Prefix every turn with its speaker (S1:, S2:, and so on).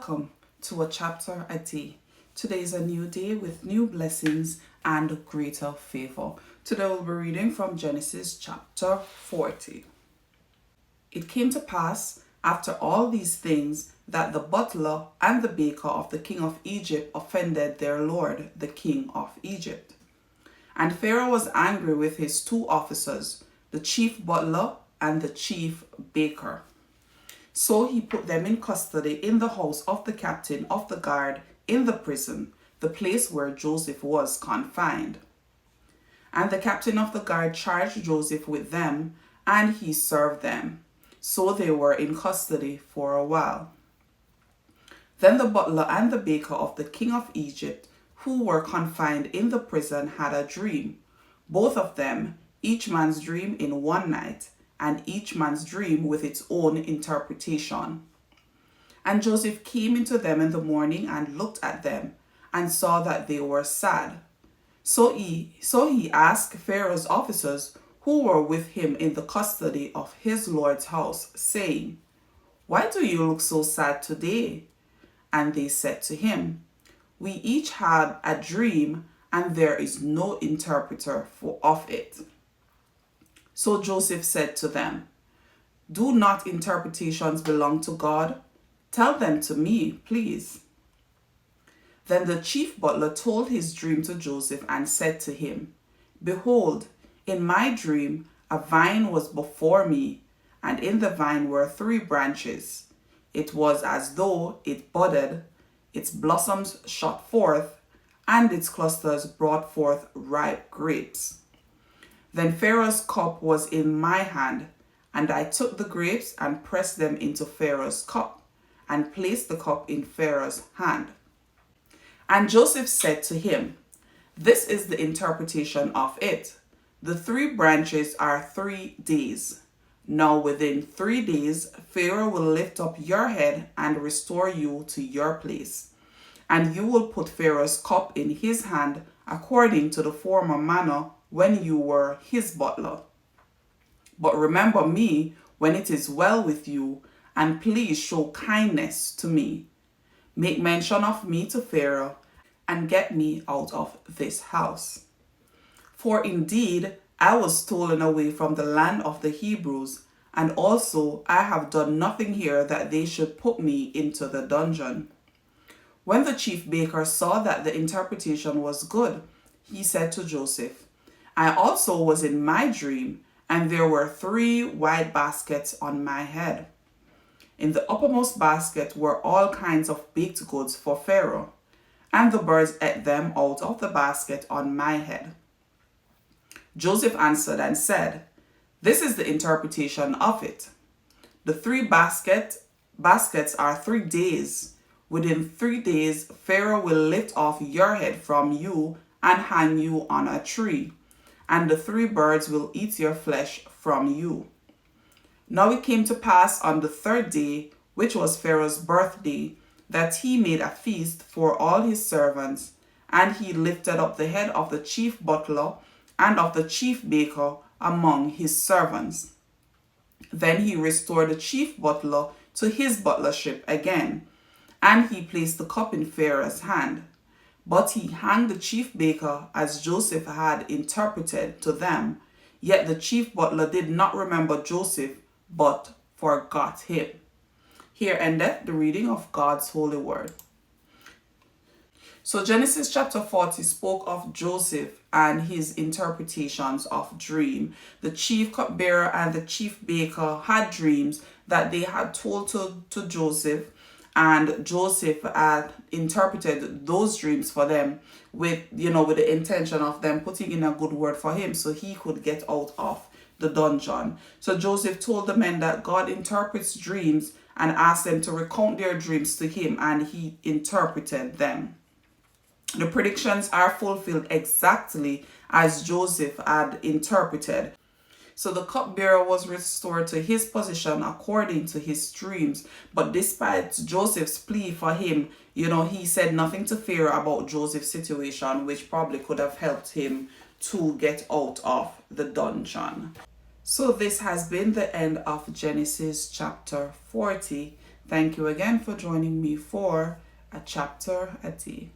S1: Welcome to a chapter a day. Today is a new day with new blessings and greater favor. Today we'll be reading from Genesis chapter 40. It came to pass after all these things that the butler and the baker of the king of Egypt offended their lord, the king of Egypt. And Pharaoh was angry with his two officers, the chief butler and the chief baker. So he put them in custody in the house of the captain of the guard in the prison, the place where Joseph was confined. And the captain of the guard charged Joseph with them, and he served them. So they were in custody for a while. Then the butler and the baker of the king of Egypt, who were confined in the prison, had a dream, both of them, each man's dream in one night, and each man's dream with its own interpretation. And Joseph came into them in the morning and looked at them, and saw that they were sad. So he asked Pharaoh's officers who were with him in the custody of his lord's house, saying, "Why do you look so sad today?" And they said to him, "We each had a dream, and there is no interpreter of it." So Joseph said to them, "Do not interpretations belong to God? Tell them to me, please." Then the chief butler told his dream to Joseph and said to him, "Behold, in my dream a vine was before me, and in the vine were 3 branches. It was as though it budded, its blossoms shot forth, and its clusters brought forth ripe grapes. Then Pharaoh's cup was in my hand, and I took the grapes and pressed them into Pharaoh's cup, and placed the cup in Pharaoh's hand." And Joseph said to him, "This is the interpretation of it. The 3 branches are 3 days. Now within 3 days, Pharaoh will lift up your head and restore you to your place. And you will put Pharaoh's cup in his hand according to the former manner when you were his butler. But remember me when it is well with you, and please show kindness to me. Make mention of me to Pharaoh, and get me out of this house. For indeed, I was stolen away from the land of the Hebrews, and also I have done nothing here that they should put me into the dungeon." When the chief baker saw that the interpretation was good, he said to Joseph, "I also was in my dream, and there were 3 wide baskets on my head. In the uppermost basket were all kinds of baked goods for Pharaoh, and the birds ate them out of the basket on my head." Joseph answered and said, "This is the interpretation of it. The 3 baskets are 3 days. Within 3 days, Pharaoh will lift off your head from you and hang you on a tree, and the 3 birds will eat your flesh from you." Now it came to pass on the 3rd day, which was Pharaoh's birthday, that he made a feast for all his servants, and he lifted up the head of the chief butler and of the chief baker among his servants. Then he restored the chief butler to his butlership again, and he placed the cup in Pharaoh's hand. But he hanged the chief baker as Joseph had interpreted to them. Yet the chief butler did not remember Joseph, but forgot him. Here endeth the reading of God's holy word. So Genesis chapter 40 spoke of Joseph and his interpretations of dream. The chief cupbearer and the chief baker had dreams that they had told to Joseph, and Joseph had interpreted those dreams for them with the intention of them putting in a good word for him so he could get out of the dungeon. So Joseph told the men that God interprets dreams and asked them to recount their dreams to him, and he interpreted them. The predictions are fulfilled exactly as Joseph had interpreted. So the cupbearer was restored to his position according to his dreams. But despite Joseph's plea for him, he said nothing to Pharaoh about Joseph's situation, which probably could have helped him to get out of the dungeon. So this has been the end of Genesis chapter 40. Thank you again for joining me for a chapter a day.